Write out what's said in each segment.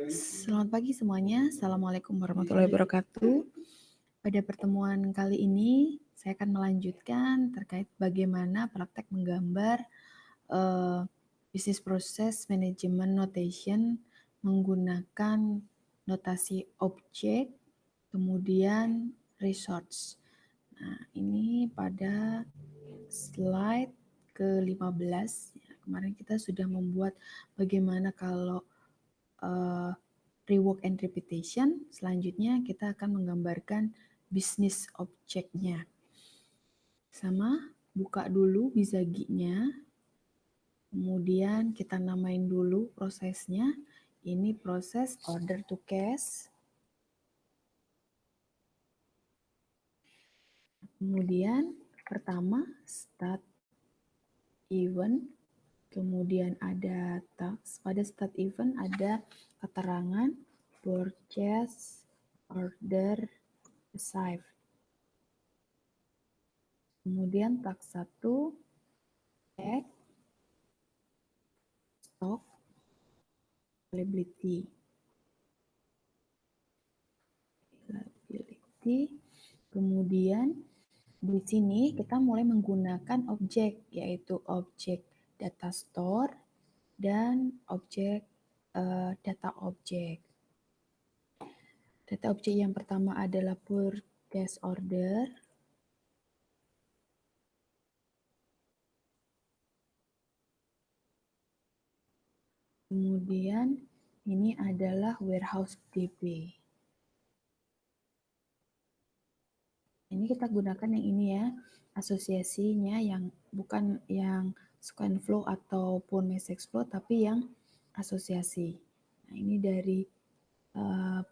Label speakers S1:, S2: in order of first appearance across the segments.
S1: Selamat pagi semuanya. Assalamualaikum warahmatullahi wabarakatuh. Pada pertemuan kali ini, saya akan melanjutkan terkait bagaimana praktek menggambar business process management notation menggunakan notasi objek, kemudian resource. Nah, ini pada slide ke-15. Kemarin kita sudah membuat bagaimana kalau rework and repetition. Selanjutnya kita akan menggambarkan bisnis objeknya. Sama, buka dulu Bizagi-nya. Kemudian kita namain dulu prosesnya. Ini proses order to cash. Kemudian pertama start event. Kemudian ada task. Pada start event ada keterangan purchase order received. Kemudian task 1 cek stock availability. Kemudian di sini kita mulai menggunakan objek, yaitu objek data store dan objek data objek. Data objek yang pertama adalah purchase order. Kemudian ini adalah warehouse DB. Ini kita gunakan yang ini ya, asosiasinya yang bukan yang scan flow ataupun message flow, tapi yang asosiasi. Nah, ini dari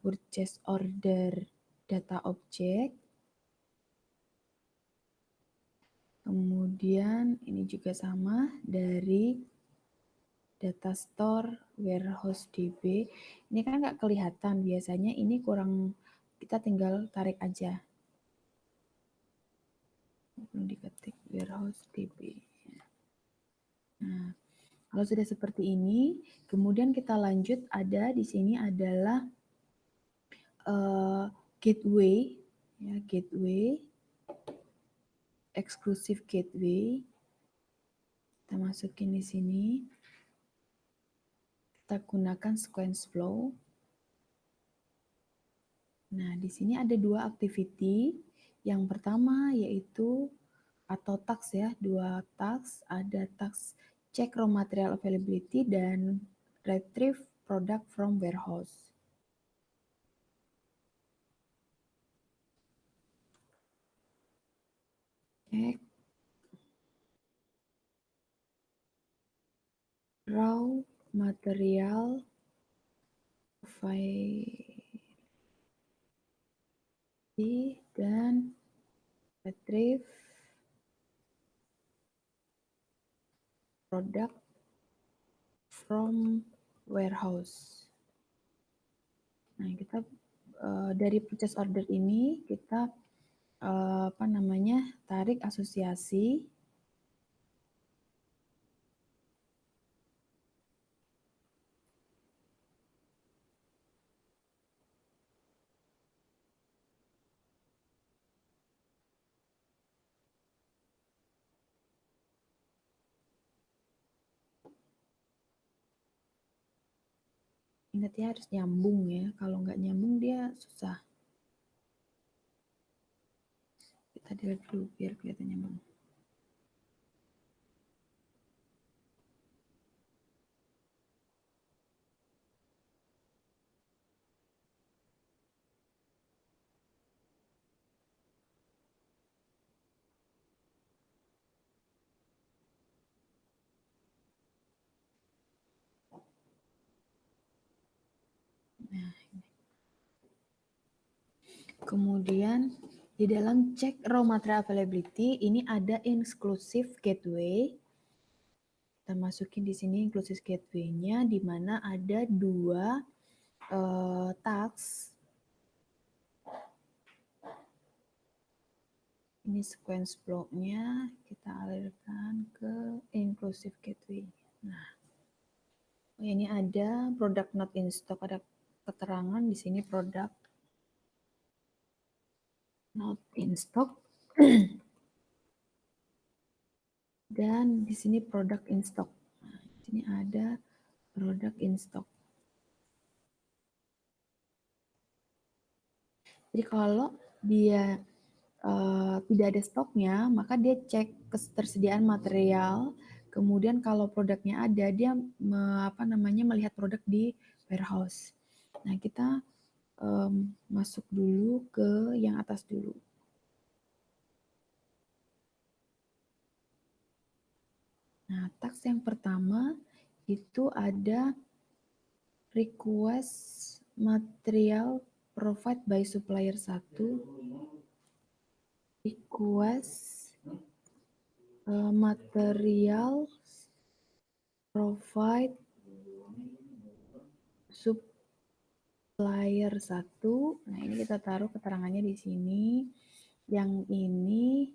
S1: purchase order data object. Kemudian ini juga sama dari data store warehouse DB. Ini kan nggak kelihatan, biasanya ini kurang, kita tinggal tarik aja. Belum diketik warehouse DB. Nah, kalau sudah seperti ini, kemudian kita lanjut, ada di sini adalah gateway, ya, gateway, eksklusif gateway. Kita masukin di sini. Kita gunakan sequence flow. Nah, di sini ada dua activity. Yang pertama yaitu atau task ya, dua task, ada task check raw material availability dan retrieve product from warehouse. Check raw material availability dan retrieve product from warehouse. Nah, kita dari purchase order ini kita tarik asosiasi. Ingat ya, harus nyambung ya. Kalau nggak nyambung dia susah. Kita delete dulu biar kelihatan nyambung. Nah, ini. Kemudian di dalam cek raw material availability ini ada inclusive gateway. Kita masukin di sini inclusive gateway-nya, di mana ada dua task. Ini sequence flow-nya kita alirkan ke inclusive gateway. Nah, ini ada product not in stock, ada keterangan di sini product not in stock dan di sini product in stock. Nah, di sini ada product in stock. Jadi kalau dia tidak ada stoknya, maka dia cek ketersediaan material. Kemudian kalau produknya ada, dia melihat produk di warehouse. Nah, kita masuk dulu ke yang atas dulu. Nah, task yang pertama itu ada request material provide by supplier 1, request material provide supplier 1. Nah, ini kita taruh keterangannya di sini. Yang ini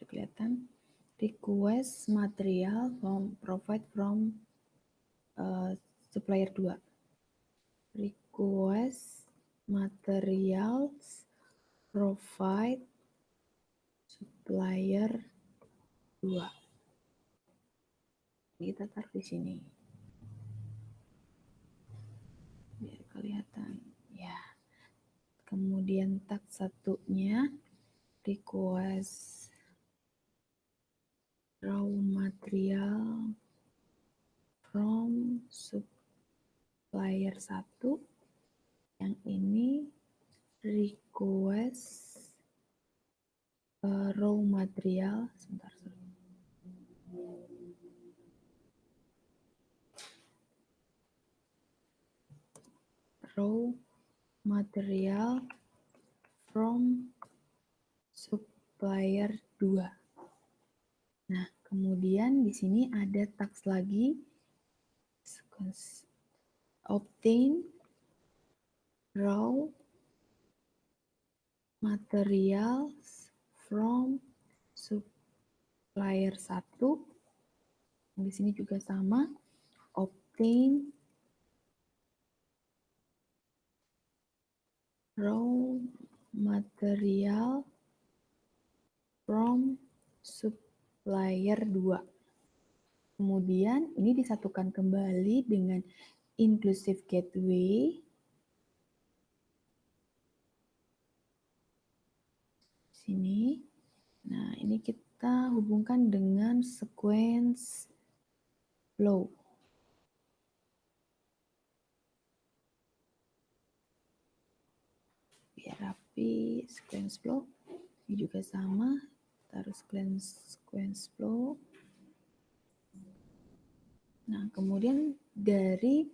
S1: kelihatan request material provide from supplier 2. Request materials provide supplier 2. Kita taruh di sini. Biar kelihatan. Ya. Kemudian tag satunya request raw material from supplier 1. Yang ini request raw material, sebentar. Raw material from supplier 2. Nah, kemudian di sini ada tags lagi obtain raw materials from supplier 1. Di sini juga sama, obtain raw material from supplier 2. Kemudian ini disatukan kembali dengan inclusive gateway. Sini. Nah, ini kita hubungkan dengan sequence flow. Biar rapi, sequence flow. Ini juga sama, taruh sequence flow. Nah, kemudian dari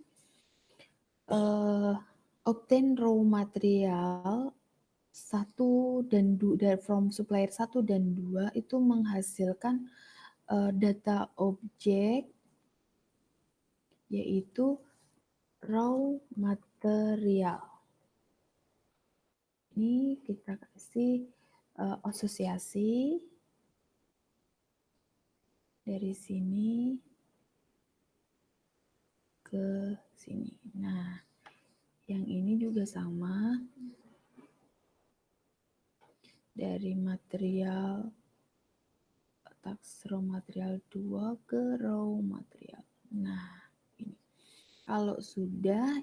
S1: obtain raw material 1 dan 2, from supplier 1 dan 2 itu menghasilkan data objek yaitu raw material. Ini kita kasih asosiasi dari sini ke sini. Nah, yang ini juga sama. Dari material tax raw material 2 ke raw material. Nah, ini. Kalau sudah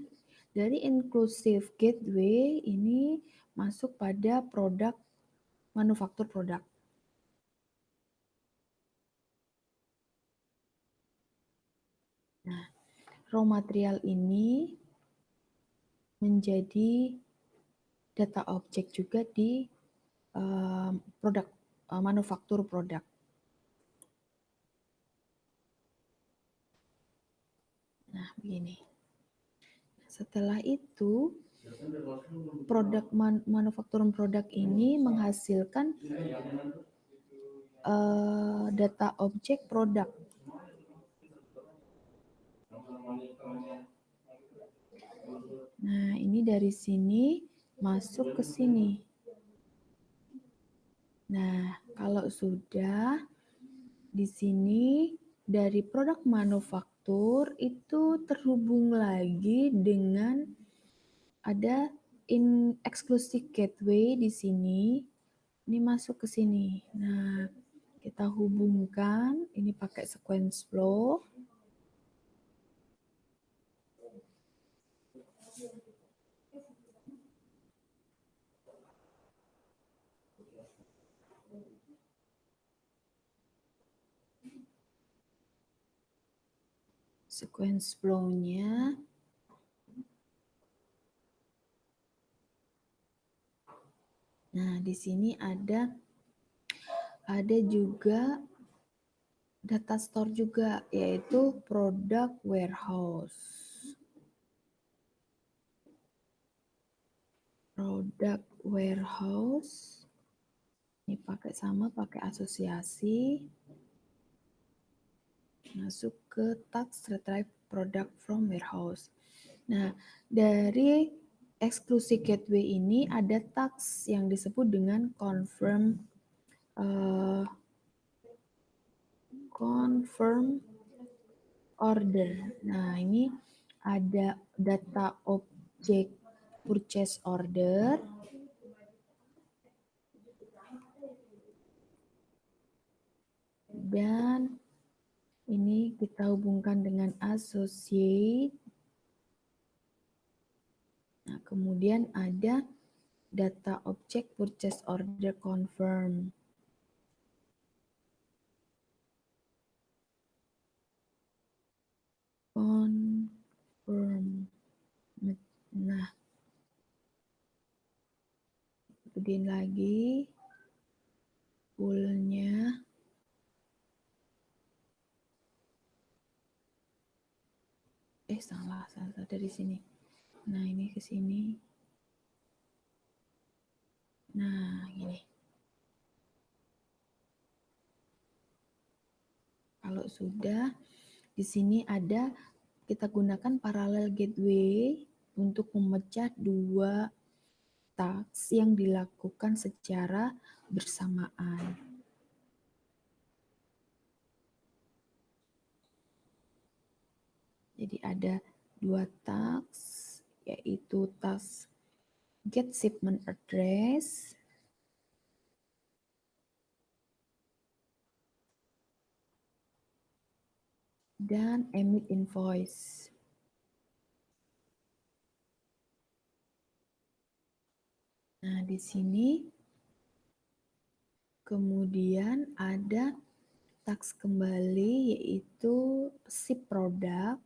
S1: dari inclusive gateway ini masuk pada produk manufaktur produk. Nah, raw material ini menjadi data objek juga di produk manufaktur produk. Nah, begini. Setelah itu produk manufaktur produk ini menghasilkan data objek produk. Nah, ini dari sini masuk ke sini. Nah, kalau sudah di sini dari produk manufaktur itu terhubung lagi dengan ada exclusive gateway di sini. Ini masuk ke sini. Nah, kita hubungkan ini pakai sequence flow. Sequence flow-nya. Nah, di sini ada juga data store juga, yaitu product warehouse. Product warehouse. Ini pakai asosiasi. Masuk ke task retrieve product from warehouse. Nah, dari exclusive gateway ini ada task yang disebut dengan confirm order. Nah, ini ada data object purchase order. Dan ini kita hubungkan dengan associate. Nah, kemudian ada data object purchase order confirm. Confirm. Nah, gedein lagi poolnya. Salah dari sini. Nah, ini ke sini. Nah, gini. Kalau sudah, di sini ada kita gunakan parallel gateway untuk memecah dua task yang dilakukan secara bersamaan. Jadi ada dua task, yaitu task get shipment address dan emit invoice. Nah, di sini kemudian ada task kembali yaitu ship produk,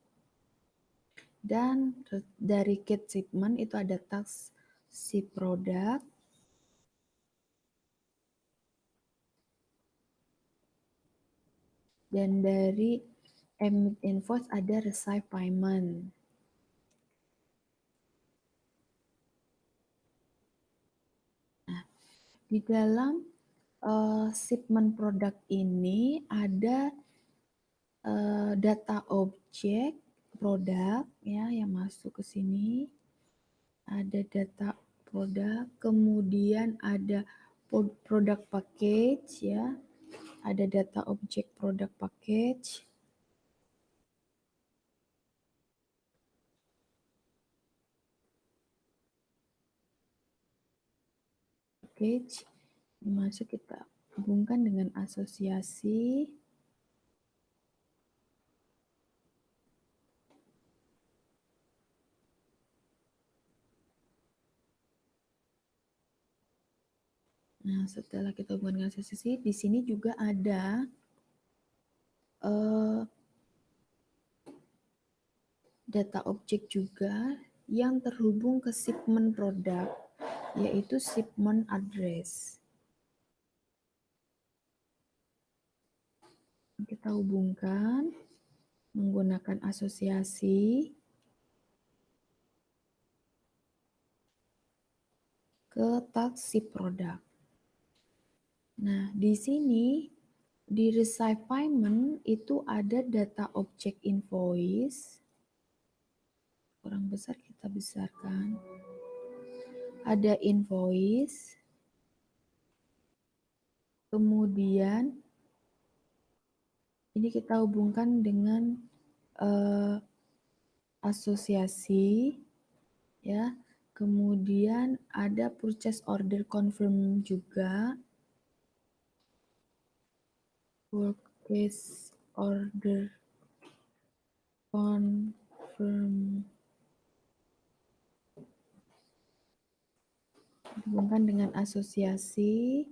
S1: dan dari get shipment itu ada task ship produk, dan dari emit invoice ada receive payment. Nah, di dalam shipment produk ini ada data objek produk ya yang masuk ke sini. Ada data produk, kemudian ada produk package ya. Ada data objek produk package. Package masuk, kita hubungkan dengan asosiasi. Nah, setelah kita hubungkan dengan asosiasi, di sini juga ada data objek juga yang terhubung ke shipment produk, yaitu shipment address. Kita hubungkan menggunakan asosiasi ke task ship produk. Nah, di sini di receive payment itu ada data objek invoice. Kurang besar kita kita besarkan. Ada invoice, kemudian ini kita hubungkan dengan asosiasi, ya. Kemudian ada purchase order confirm juga, purchase order confirm hubungkan dengan asosiasi.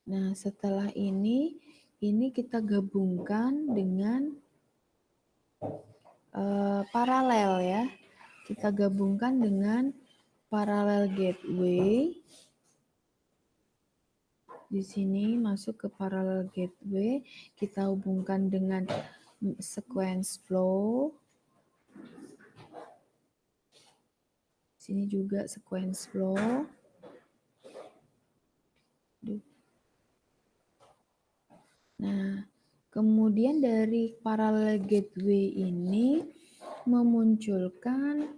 S1: Nah, setelah ini kita gabungkan dengan paralel, ya. Kita gabungkan dengan paralel gateway. Di sini masuk ke paralel gateway, kita hubungkan dengan sequence flow. Sini juga sequence flow. Nah, kemudian dari parallel gateway ini memunculkan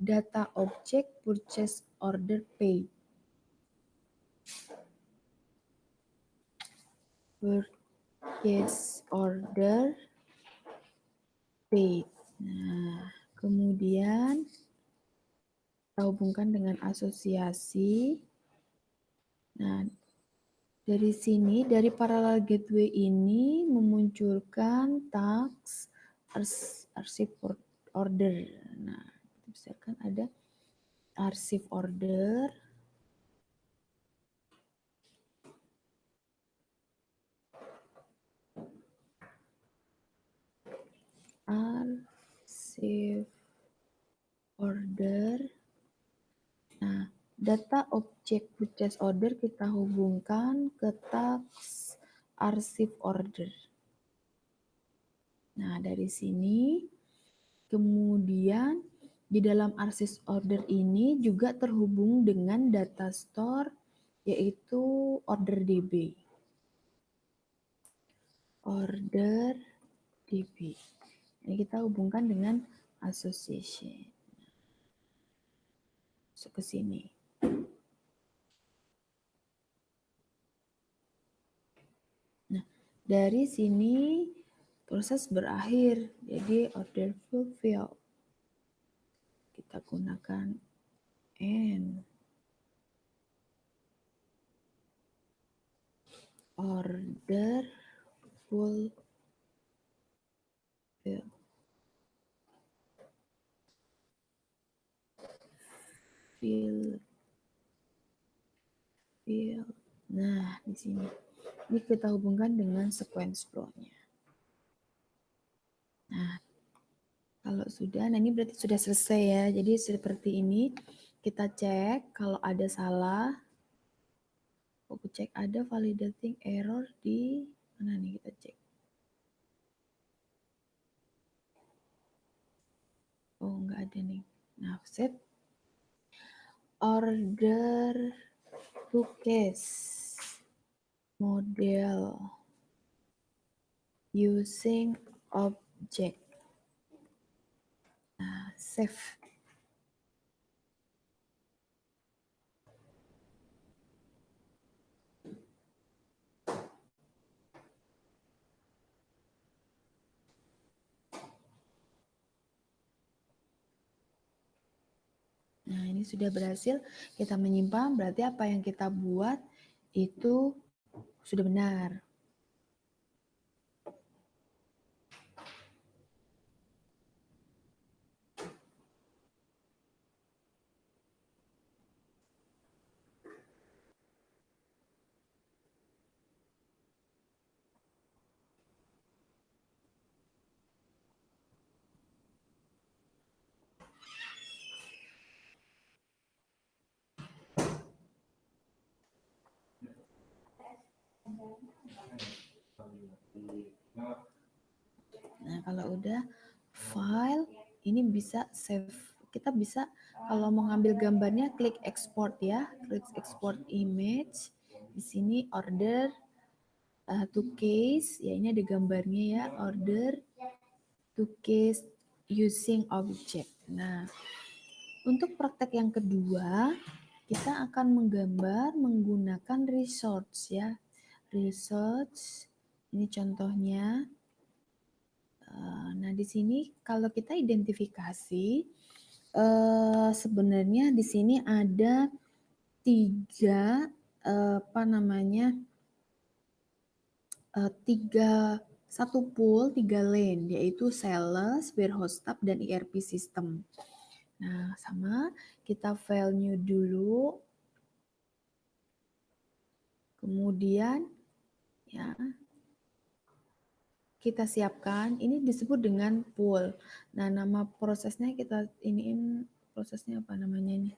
S1: data object purchase order paid. Purchase order paid. Nah, kemudian kita hubungkan dengan asosiasi. Nah, dari sini, dari parallel gateway ini memunculkan task arsip order. Nah, misalkan ada arsip order. Arsip order. Nah, data objek purchase order kita hubungkan ke task arsip order. Nah, dari sini kemudian di dalam arsip order ini juga terhubung dengan data store yaitu order DB. Order DB. Ini kita hubungkan dengan association. Masuk ke sini. Nah, dari sini proses berakhir. Jadi order fulfill. Kita gunakan N. Order fulfill. Fill. Nah, di sini. Ini kita hubungkan dengan sequence flow-nya. Nah, kalau sudah, nah ini berarti sudah selesai ya. Jadi seperti ini, kita cek kalau ada salah. Aku cek ada validating error di mana nih, kita cek. Oh, nggak ada nih. Nah, set order to case model using object. Nah, save. Nah, ini sudah berhasil kita menyimpan, berarti apa yang kita buat itu sudah benar. Nah, kalau udah file, ini bisa save. Kita bisa kalau mau ngambil gambarnya klik export ya, klik export image. Di sini order, to case, ya ini ada gambarnya ya, order to case using object. Nah, untuk praktek yang kedua, kita akan menggambar menggunakan resource ya. Resource, ini contohnya. Nah, di sini kalau kita identifikasi, sebenarnya di sini ada tiga, satu pool, 3 lane, yaitu sales, warehouse staff, dan ERP system. Nah, sama kita file new dulu. Kemudian ya kita siapkan, ini disebut dengan pool. Nah, nama prosesnya kita iniin, prosesnya apa namanya ini?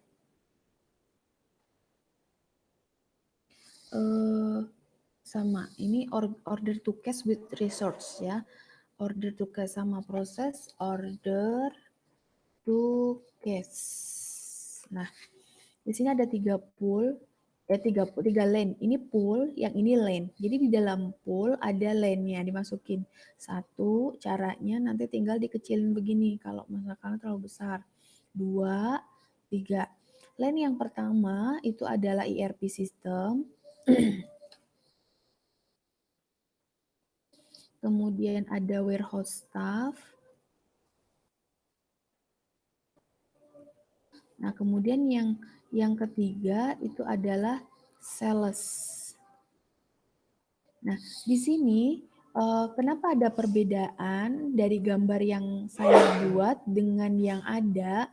S1: Sama, ini order to cash with resource ya. Order to cash sama proses order to cash. Nah, di sini ada 3 pool, tiga lane. Ini pool, yang ini lane. Jadi di dalam pool ada lane-nya dimasukin. Satu, caranya nanti tinggal dikecilin begini kalau misalkan terlalu besar. 2, 3. Lane yang pertama itu adalah ERP system. Kemudian ada warehouse staff. Nah, kemudian yang ketiga itu adalah sales. Nah, di sini kenapa ada perbedaan dari gambar yang saya buat dengan yang ada?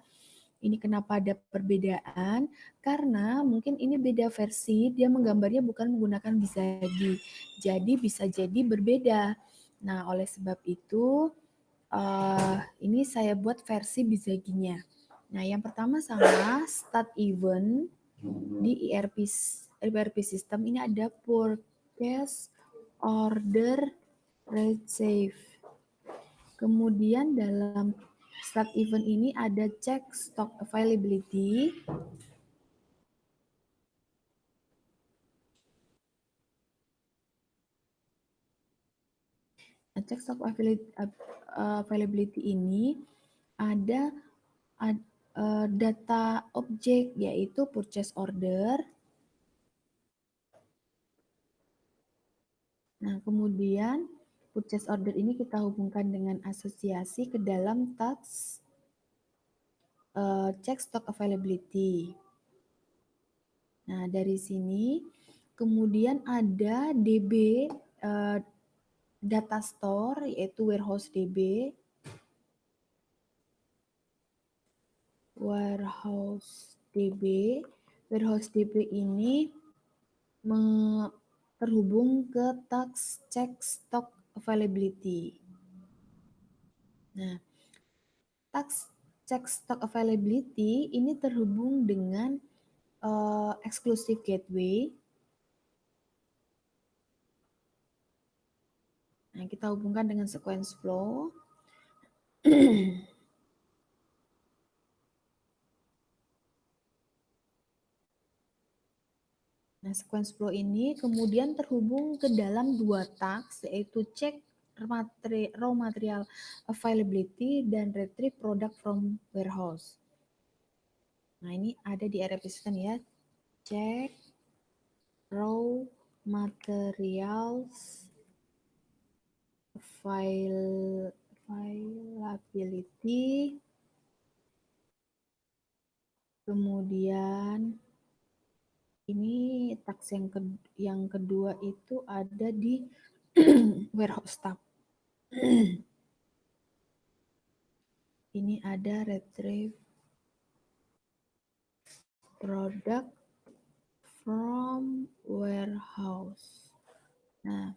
S1: Ini kenapa ada perbedaan? Karena mungkin ini beda versi, dia menggambarnya bukan menggunakan Bizagi. Jadi bisa jadi berbeda. Nah, oleh sebab itu ini saya buat versi Bizaginya. Nah, yang pertama sama start event di ERP system ini ada purchase order receive. Kemudian dalam start event ini ada check stock availability. Nah, check stock availability ini ada data objek yaitu purchase order. Nah, kemudian purchase order ini kita hubungkan dengan asosiasi ke dalam task check stock availability. Nah, dari sini kemudian ada DB data store yaitu warehouse DB. Warehouse DB ini terhubung ke task check stock availability. Nah, task check stock availability ini terhubung dengan exclusive gateway. Nah, kita hubungkan dengan sequence flow. Nah, sequence flow ini kemudian terhubung ke dalam dua task, yaitu check raw material availability dan retrieve product from warehouse. Nah, ini ada di ERP system ya. Check raw materials availability. Kemudian ini task yang kedua itu ada di warehouse staff. Ini ada retrieve product from warehouse. Nah,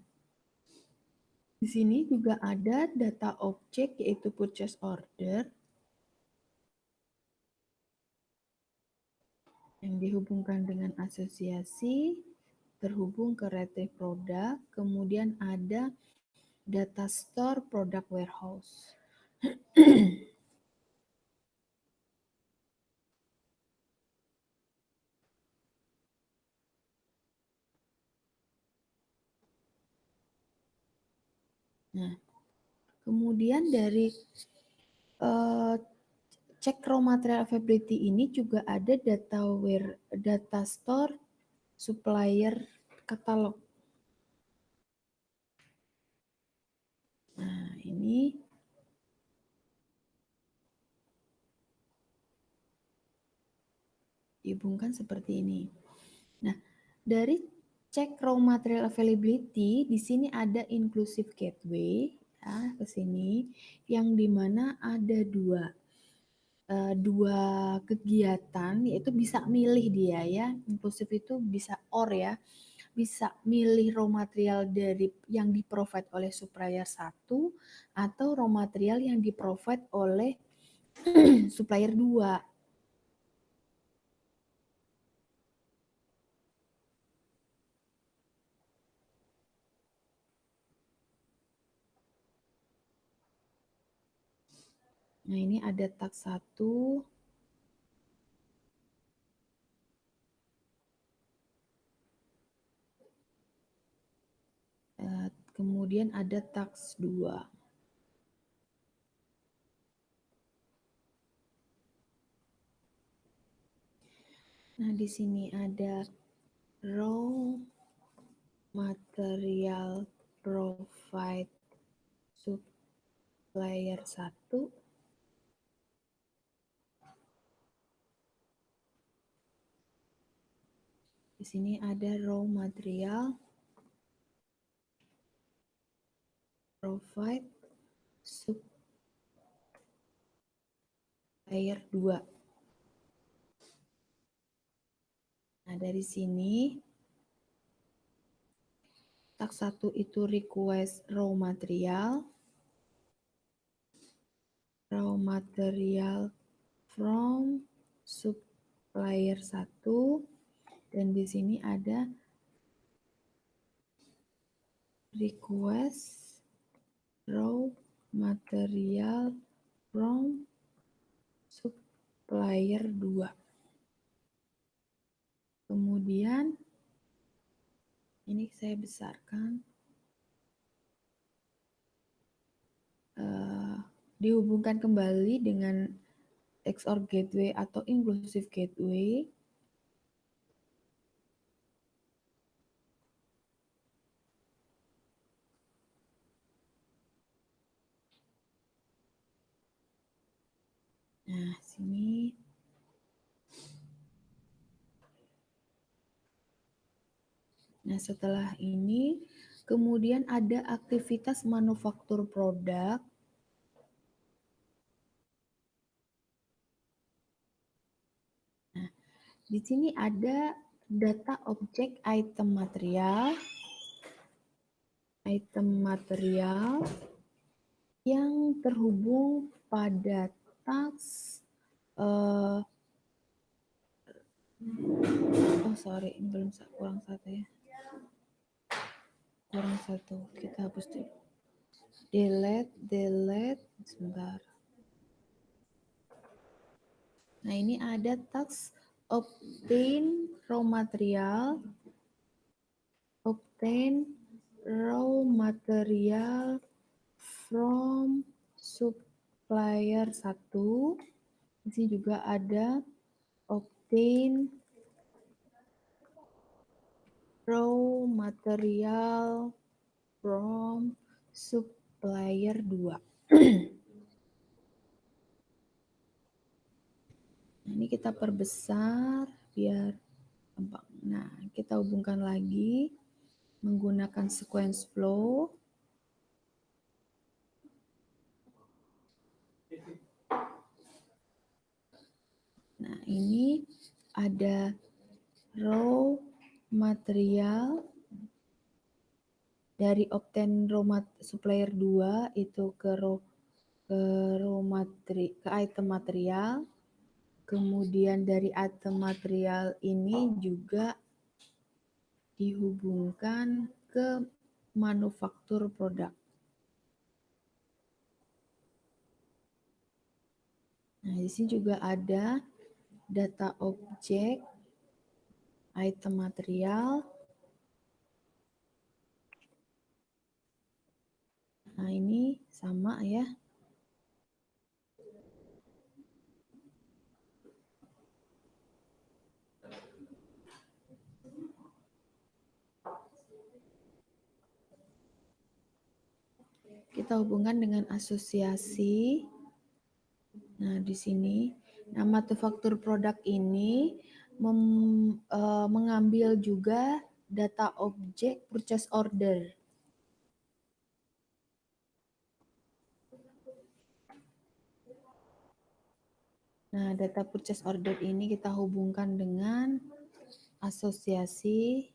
S1: di sini juga ada data objek yaitu purchase order yang dihubungkan dengan asosiasi, terhubung ke retrieve product, kemudian ada data store product warehouse. Nah, kemudian dari cek raw material availability ini juga ada data store supplier katalog. Nah, ini dihubungkan seperti ini. Nah, dari cek raw material availability, di sini ada inclusive gateway, ya, ke sini, yang dimana ada dua kegiatan, yaitu bisa milih dia ya, inklusif itu bisa ya, bisa milih raw material dari yang di-provide oleh supplier 1 atau raw material yang di-provide oleh supplier 2. Nah, ini ada tag 1, kemudian ada tag 2. Nah, di sini ada raw material provide supplier 1. Di sini ada raw material provide supplier 2. Nah, dari sini tag 1 itu request raw material from supplier 1, dan di sini ada request raw material from supplier 2. Kemudian ini saya besarkan, dihubungkan kembali dengan XOR gateway atau inclusive gateway. Nah, sini. Nah, setelah ini kemudian ada aktivitas manufaktur produk. Nah, di sini ada data objek item material yang terhubung pada task belum, kurang satu ya. Kurang satu, kita hapus dulu. Delete, sebentar. Nah, ini ada task obtain raw material from supplier 1. Di sini juga ada obtain raw material from supplier 2. Nah, ini kita perbesar biar gampang. Nah, kita hubungkan lagi menggunakan sequence flow. Nah, ini ada raw material dari obtain supplier 2 itu ke item material. Kemudian dari item material ini juga dihubungkan ke manufaktur produk. Nah, di sini juga ada data objek item material. Nah, ini sama ya. Kita hubungkan dengan asosiasi. Nah, di sini nama manufaktur produk ini mengambil juga data objek purchase order. Nah, data purchase order ini kita hubungkan dengan asosiasi.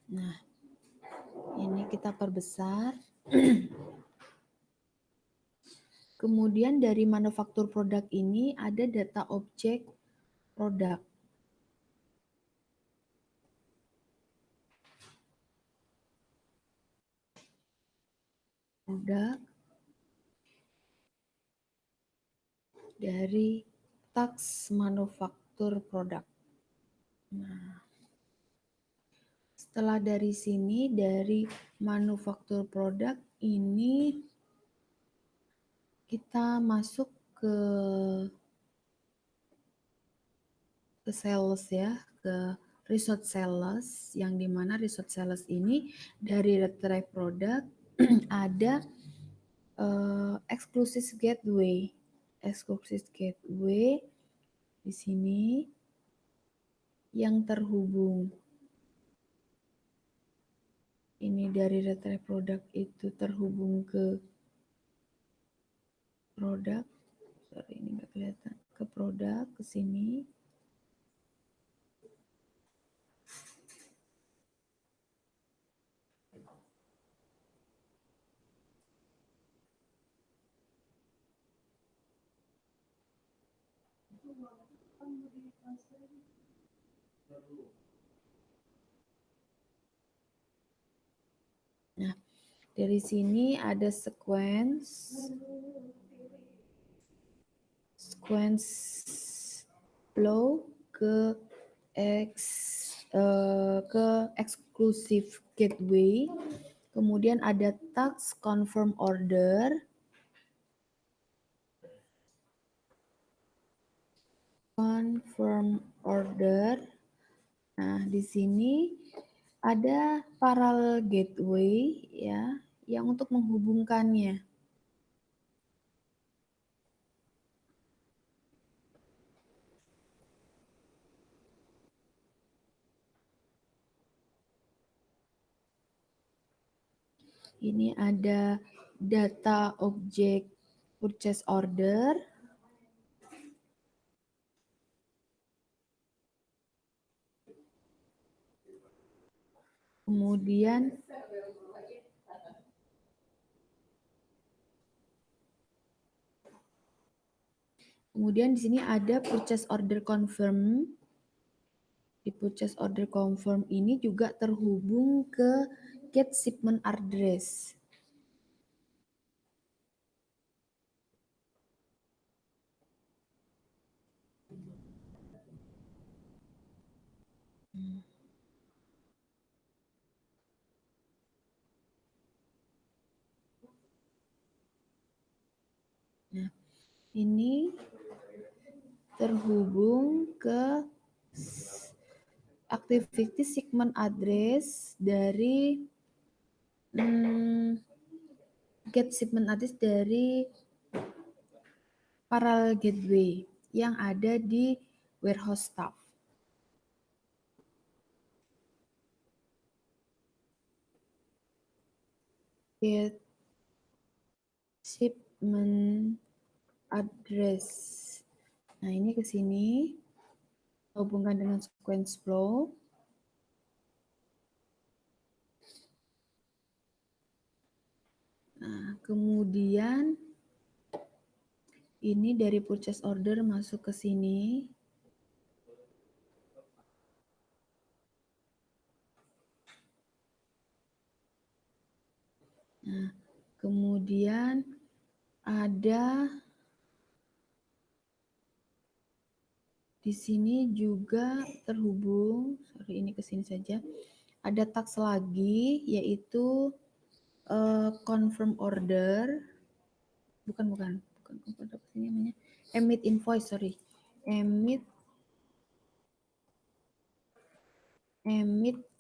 S1: Nah, ini kita perbesar. Kemudian dari manufaktur produk ini ada data objek produk. Produk dari tax manufaktur produk. Nah, setelah dari sini, dari manufaktur produk ini kita masuk ke sales ya, ke resort sales, yang dimana resort sales ini dari retrieve produk ada exclusive gateway. Exclusive gateway di sini yang terhubung. Ini dari retrieve produk itu terhubung ke produk. Sorry, ini nggak kelihatan. Ke produk, ke sini. Nah, dari sini ada sequence flow ke exclusive gateway. Kemudian ada tax confirm order. Confirm order. Nah, di sini ada parallel gateway ya, yang untuk menghubungkannya. Ini ada data objek purchase order. Kemudian di sini ada purchase order confirm. Di purchase order confirm ini juga terhubung ke get shipment address. Nah, ini terhubung ke activity segment address dari get shipment address dari parallel gateway yang ada di warehouse staff. Get shipment address. Nah, ini ke sini hubungkan dengan sequence flow. Nah, kemudian ini dari purchase order masuk ke sini. Nah, kemudian ada Di sini juga terhubung, sorry ini ke sini saja. Ada task lagi yaitu confirm order. Bukan apa sih namanya? Emit invoice, sorry. Emit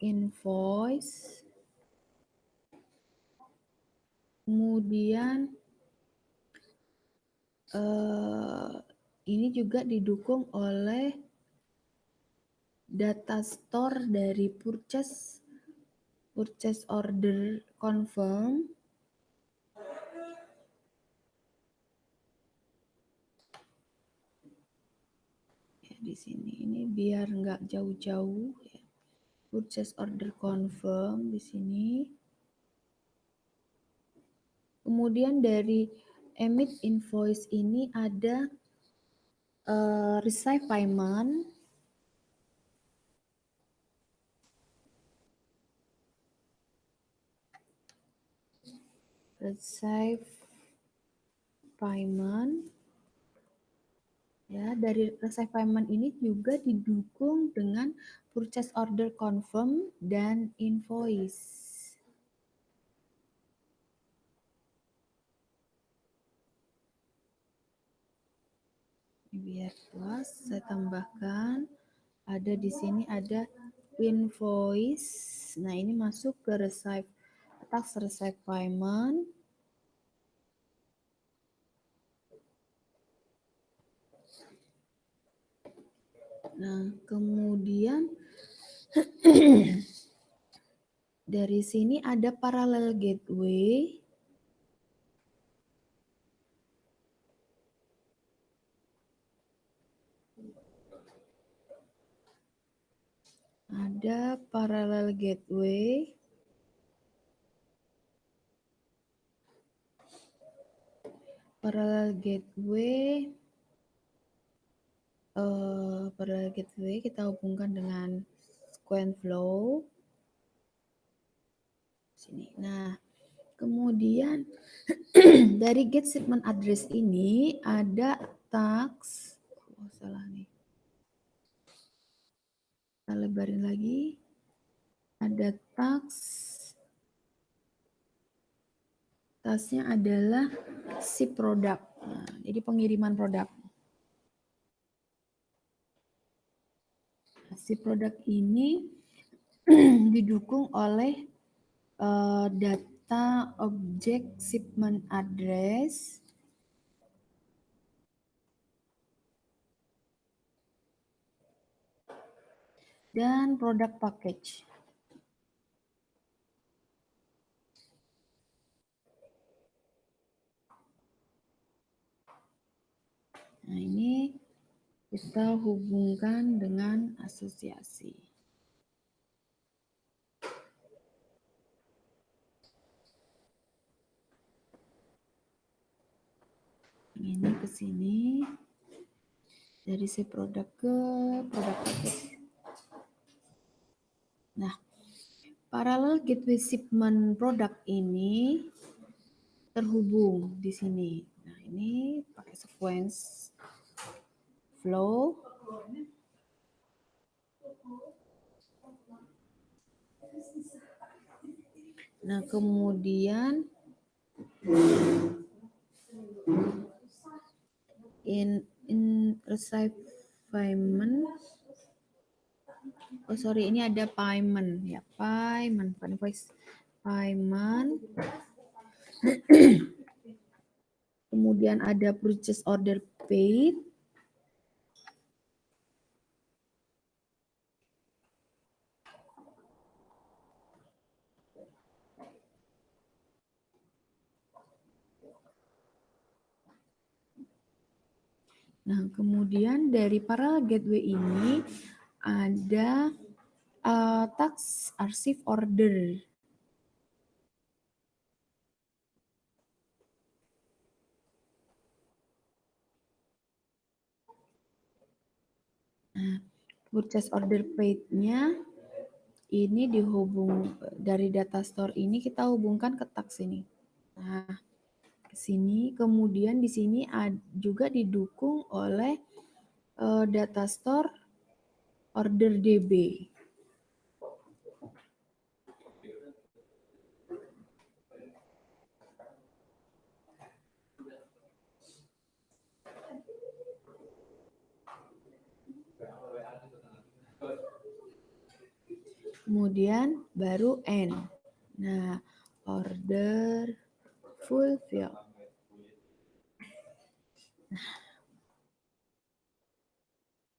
S1: invoice. Kemudian ini juga didukung oleh data store dari purchase order confirm. Ya, di sini ini biar nggak jauh-jauh ya. Purchase order confirm di sini. Kemudian dari emit invoice ini ada receive payment. Receive payment. Ya, dari receive payment ini juga didukung dengan purchase order confirm dan invoice. Biar puas, saya tambahkan ada di sini ada invoice. Nah, ini masuk ke receive task receive payment. Nah, kemudian dari sini ada parallel gateway. Ada parallel gateway. Parallel gateway. Parallel gateway kita hubungkan dengan SequenceFlow. Sini. Nah, kemudian dari get shipment address ini ada task. Oh, salah nih. Kita lebarin lagi. Ada task. Tasknya adalah ship produk. Nah, jadi pengiriman produk. Ship produk ini didukung oleh data objek shipment address dan product package. Nah, ini kita hubungkan dengan asosiasi. Ini ke sini. Dari si produk ke produk package. Nah, parallel gateway shipment produk ini terhubung di sini. Nah, ini pakai sequence flow. Nah, kemudian in receive payment. Oh, sorry, ini ada payment ya, payment, invoice payment. Kemudian ada purchase order paid. Nah, kemudian dari parallel gateway ini ada task receive order. Nah, purchase order paid-nya ini dihubung dari data store ini kita hubungkan ke task ini. Nah, ke sini kemudian di sini juga didukung oleh data store order DB. Kemudian baru N. Nah, order fulfill.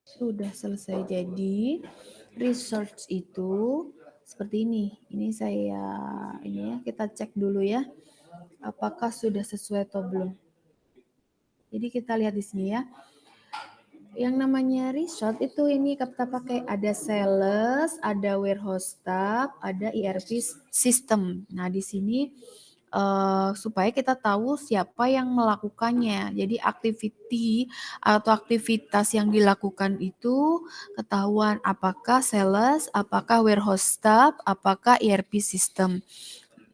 S1: Sudah selesai. Jadi research itu seperti ini. Ini saya ini ya, kita cek dulu ya. Apakah sudah sesuai atau belum. Jadi kita lihat di sini ya. Yang namanya resort itu ini kita pakai ada sales, ada warehouse staff, ada ERP system. Nah, di sini supaya kita tahu siapa yang melakukannya. Jadi activity atau aktivitas yang dilakukan itu ketahuan apakah sales, apakah warehouse staff, apakah ERP system.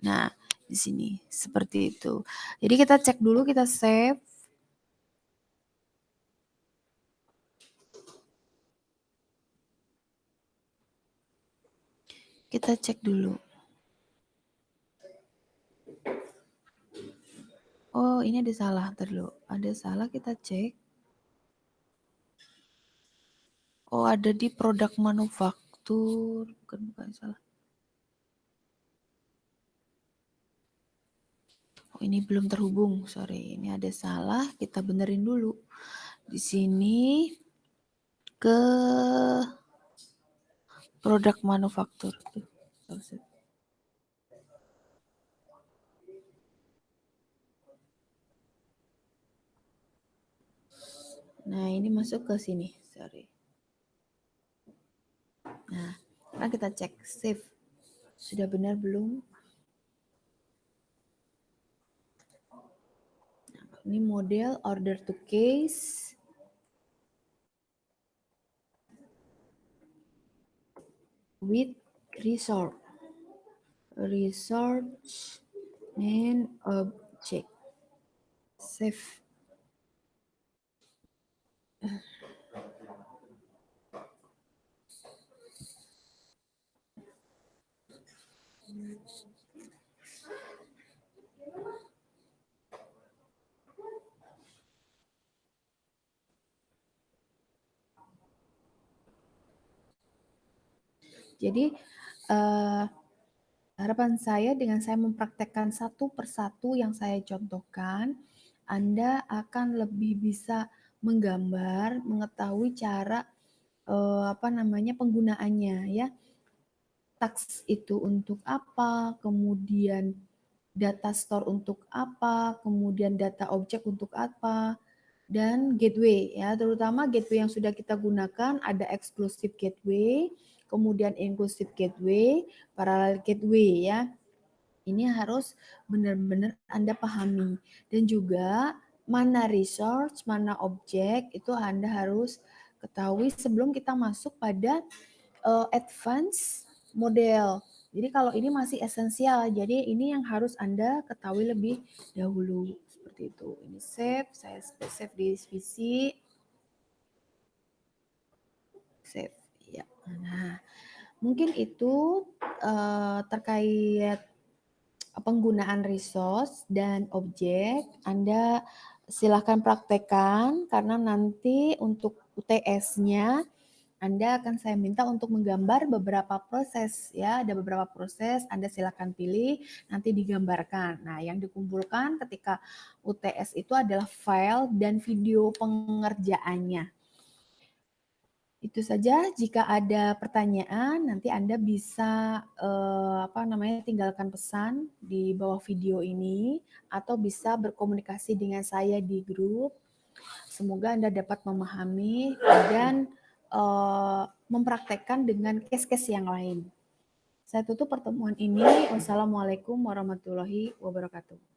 S1: Nah, di sini seperti itu. Jadi kita cek dulu, kita save. Kita cek dulu. Oh, ini ada salah. Dulu. Ada salah, kita cek. Oh, ada di produk manufaktur. Bukan salah. Oh, ini belum terhubung. Sorry, ini ada salah. Kita benerin dulu. Di sini ke produk manufaktur. Nah, ini masuk ke sini. Sorry. Nah, sekarang kita cek save. Sudah benar belum? Nah, ini model order to case. With resort. Research and object. Save. Jadi harapan saya dengan saya mempraktekkan satu persatu yang saya contohkan, Anda akan lebih bisa menggambar, mengetahui cara penggunaannya ya. Tax itu untuk apa, kemudian data store untuk apa, kemudian data objek untuk apa, dan gateway ya, terutama gateway yang sudah kita gunakan ada exclusive gateway, kemudian inclusive gateway, parallel gateway ya. Ini harus benar-benar Anda pahami, dan juga mana resource, mana objek itu Anda harus ketahui sebelum kita masuk pada advance model. Jadi kalau ini masih esensial, jadi ini yang harus Anda ketahui lebih dahulu. Seperti itu. Ini save, saya save di PC. Save, ya. Nah, mungkin itu terkait penggunaan resource dan objek. Anda silakan praktekkan karena nanti untuk UTS-nya Anda akan saya minta untuk menggambar beberapa proses ya, ada beberapa proses Anda silakan pilih nanti digambarkan. Nah, yang dikumpulkan ketika UTS itu adalah file dan video pengerjaannya. Itu saja, jika ada pertanyaan nanti Anda bisa tinggalkan pesan di bawah video ini atau bisa berkomunikasi dengan saya di grup. Semoga Anda dapat memahami dan mempraktekkan dengan case-case yang lain. Saya tutup pertemuan ini. Wassalamualaikum warahmatullahi wabarakatuh.